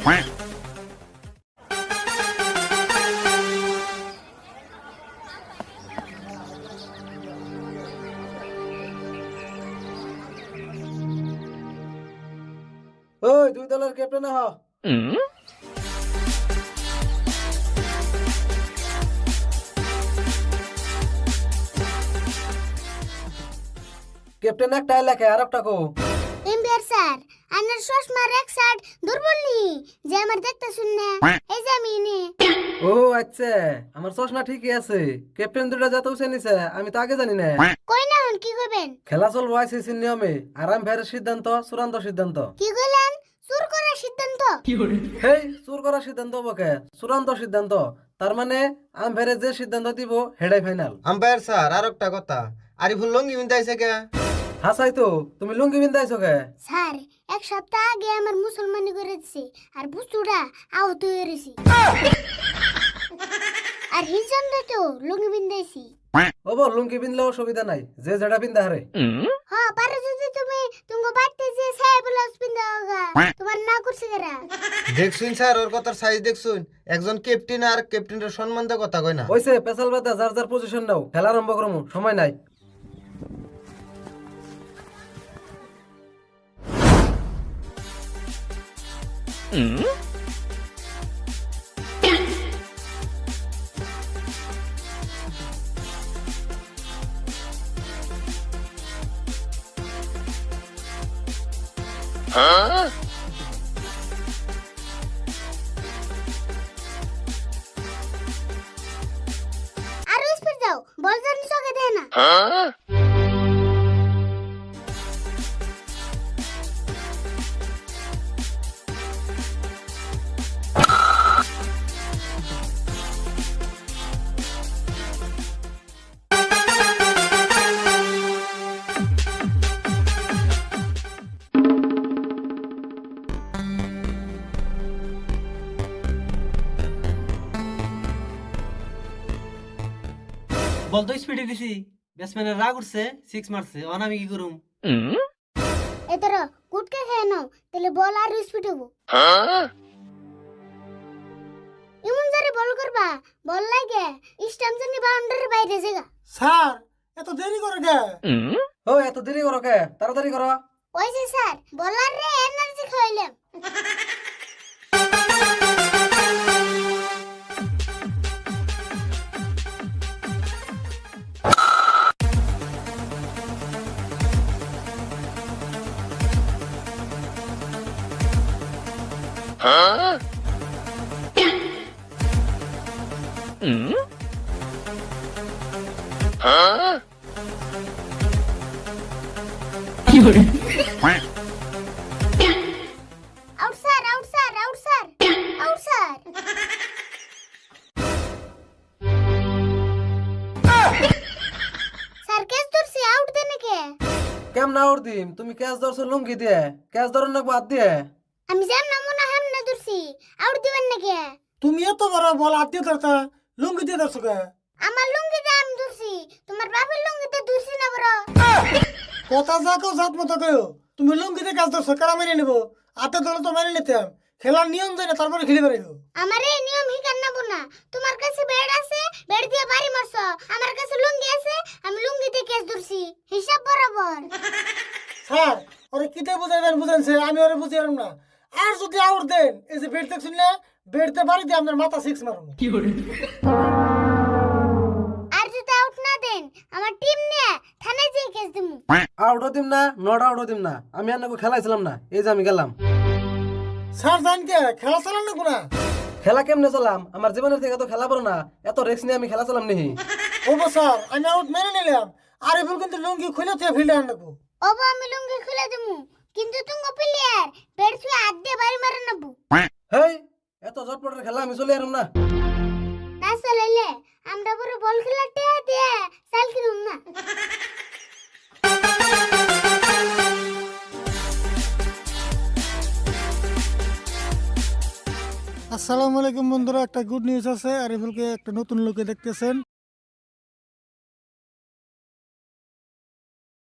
ওই দুই দলের ক্যাপ্টেন হ। ক্যাপ্টেন একটা লেখে আর একটা কো। এমবিআর স্যার আনার চশমার এক সাইড দুর্বল নি যে আমার দেখতে শুননে এই যে আমি নে। ও আচ্ছা, আমার চশমা ঠিকই আছে। ক্যাপ্টেন দুটা যাতে উঠে নিছে আমি তো আগে জানি না। কই না হন কি কইবেন? খেলা চলবো আইসিসির নিয়মে, আরাম ভের সিদ্ধান্ত চূড়ান্ত সিদ্ধান্ত। কি কইলেন? চুর করার সিদ্ধান্ত? হেই, চুর করার সিদ্ধান্ত বকে চূড়ান্ত সিদ্ধান্ত। তার মানে আম্পায়ারে যে সিদ্ধান্ত দিব হেডাই ফাইনাল। আম্পায়ার স্যার আর একটা কথা, আরিফুল লঙ্গি বিন্দাইছে কে? হাসাই তো, তুমি লুঙ্গি বিন্দাইছো কে? স্যার এক সপ্তাহ আগে আমার মুসলমানি করে দিছে আর বুচুড়া আহত হয়ে রইছি। আর হিজন্দ তো লুঙ্গি বিন্দাইছি। ও বল, লুঙ্গি বিনলেও অসুবিধা নাই, যে যেটা বিন্দা হারে। হ্যাঁ পারে যদি তুমি তুমি বাড়তে যে সাহেব ব্লাউজ পিন্দা হোগা তোমার না করছে কেরা? দেখছুন স্যার ওর কথার সাইজ দেখছুন, একজন ক্যাপ্টেন আর ক্যাপ্টেনের সম্মান দিয়ে কথা কয় না। ওইসে পেশাল বাদা যার যার পজিশন নাও, খেলা আরম্ভ করমু, সময় নাই। আর স্পিড দাও বল জানি চোখে দেয় না। বল তো স্পিডে দিছি, ব্যাটসম্যানের রাগ উঠছে, সিক্স মারছে, অন আমি কি করুম? এতর কুটকে খেয়ে নাও তাহলে বল আর স্পিড হবো। ইমন জারে বল করবা, বল লাগে স্টাম্প জানি বাউন্ডারির বাইরে জায়গা। স্যার এত দেরি করে কে? ও এত দেরি করো কে? তাড়াতাড়ি করো। ওই যে স্যার বলার রে এনার্জি খাইলাম। Out sir out sir out sir out sir. Sir case ধরছি আউট দেন কে? কেমন আউট দিম? তুমি ক্যাচ ধরছো লুঙ্গি দিয়ে, ক্যাচ ধরো না বাদ দিয়ে। আমি জান না মনে হাম না ধরছি, আউট দিবেন নাকি? তুমি এত বড় বল আত্মীয় ধরতা, লুঙ্গি দিয়ে ধরছো কে? আমার লুঙ্গিতে আমি ধরছি, তোমার বাপের লুঙ্গিতে ধরছি না বড়। কথা যা কেউ জাত মতো কেউ, তুমি লুঙ্গি দিয়ে কাজ ধরছো, কারা মেনে নেবো? হাতে ধরে তো মেনে নিতাম, খেলার নিয়ম জানে তারপরে খেলে বেড়াইও। আমার এই নিয়ম হিকার না বোনা, তোমার কাছে ব্যাট আছে, ব্যাট দিয়ে বাড়ি মারছো, আমার কাছে লুঙ্গি আছে, আমি লুঙ্গিতে কেস ধরছি, হিসাব বরাবর। স্যার ওরে কিতে বুঝাইবেন বুঝাইছে, আমি ওরে বুঝিয়াম না। আর যদি আউট দেন, এই যে বেট দেখছুন না, বেটতে বাড়ি দিয়ে আপনার মাথা সিক্স মারুন। আর যদি আউট না দেন, আমার টিম নিয়ে থানায় যেয়ে কেস দিমু। আউটও দিম না, নট আউটও দিম না, আমি আর নাকো খেলাইছিলাম না, এই যে আমি গেলাম। স্যার জান কে খেলা চালান না কোনা? খেলা কেমনে চলাম? আমার জীবনের থেকে তো খেলা বড় না, এত রিস্ক নিয়ে আমি খেলা চালাম নি। ও স্যার আমি আউট মেনে নিলাম, আরিফুল কিন্তু লুঙ্গি খুলে থেকে ফিল্ডে আনবো। ওবা আমি লুঙ্গি খুলে দিমু, কিন্তু তুমি প্লেয়ার ব্যাট ছুঁয়ে হাত দিয়ে বাড়ি মারে নেবো। হেই, এত ঝটপটের খেলা আমি চলে এরম না। না চালাইলে আমরা বড় বল খেলার টিয়া দিয়ে চাল কিনুম না। আসসালামু আলাইকুম বন্ধুরা, একটা গুড নিউজ আছে। আরিফুলকে একটা নতুন লোকে দেখতেছেন।